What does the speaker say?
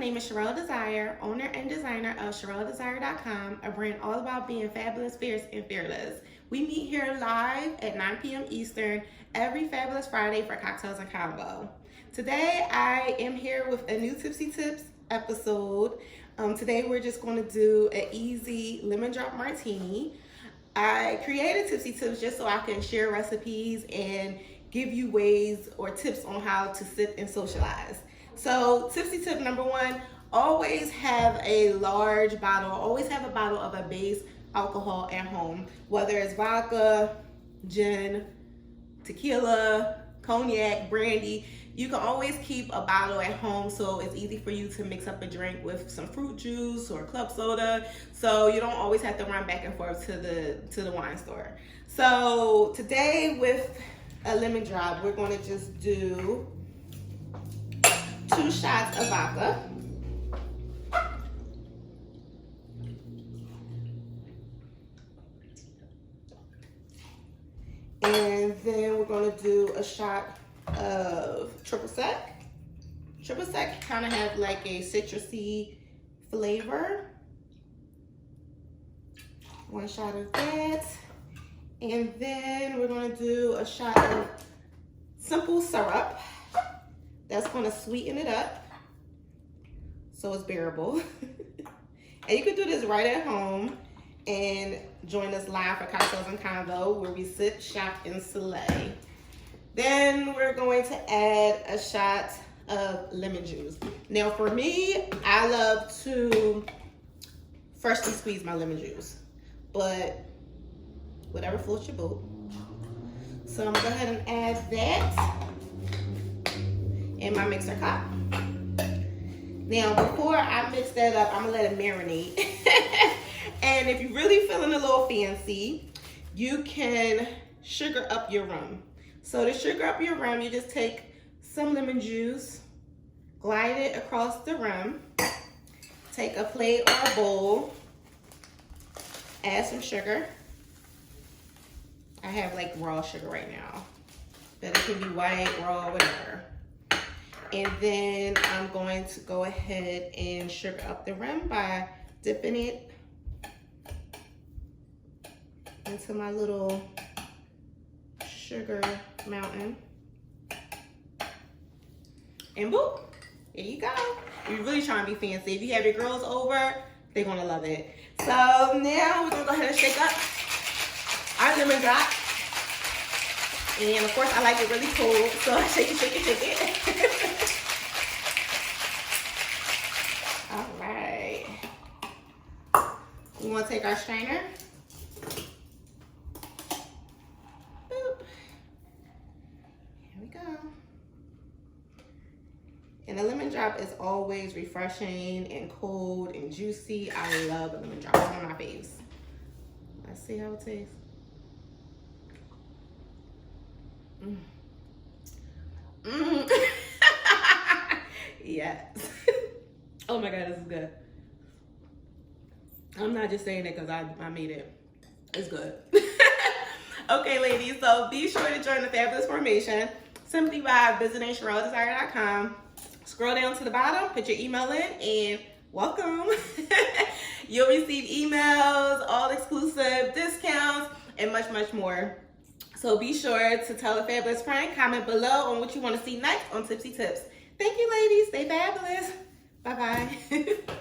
name is Sherelle Desire, owner and designer of SherelleDesire.com, a brand all about being fabulous, fierce, and fearless. We meet here live at 9 p.m. Eastern every Fabulous Friday for cocktails and convo. Today, I am here with a new Tipsy Tips episode. Today, we're just going to do an easy lemon drop martini. I created Tipsy Tips just so I can share recipes and give you ways or tips on how to sip and socialize. So Tipsy tip number one, always have a large bottle, always have a bottle of a base alcohol at home, whether it's vodka, gin, tequila, cognac, brandy. You can always keep a bottle at home so it's easy for you to mix up a drink with some fruit juice or club soda, so you don't always have to run back and forth to the wine store. So today with a lemon drop, we're going to just do 2 shots of vodka. And then we're going to do a shot of triple sec. Triple sec kind of have like a citrusy flavor. 1 shot of that. And then we're going to do a shot of simple syrup. That's going to sweeten it up so it's bearable. And you can do this right at home and join us live for Cocktails and Convo, where we sip, shop, and slay. Then we're going to add a shot of lemon juice. Now for me, I love to freshly squeeze my lemon juice, but whatever floats your boat. So I'm gonna go ahead and add that in my mixer cup. Now before I mix that up, I'm gonna let it marinate. And if you're really feeling a little fancy, you can sugar up your rum. So to sugar up your rum, you just take some lemon juice, glide it across the rum, take a plate or a bowl, add some sugar. I have like raw sugar right now, but it can be white, raw, whatever. And then I'm going to go ahead and sugar up the rum by dipping it into my little sugar mountain. And boop, there you go. You're really trying to be fancy. If you have your girls over, they're gonna love it. So now we're gonna go ahead and shake up our lemon drop. And of course I like it really cold, so I shake it, shake it, shake it. All right. We wanna take our strainer. Boop. Here we go. And a lemon drop is always refreshing and cold and juicy. I love a lemon drop. It's one of my faves. Let's see how it tastes. Yes. Oh my God, this is good. I'm not just saying it because I made it. It's good. Okay, ladies, so be sure to join the Fabulous Formation simply by visiting SherelleDesire.com. Scroll down to the bottom, put your email in, and welcome. You'll receive emails, all exclusive discounts, and much, much more. So be sure to tell a fabulous friend, comment below on what you want to see next on Tipsy Tips. Thank you, ladies. Stay fabulous. Bye-bye.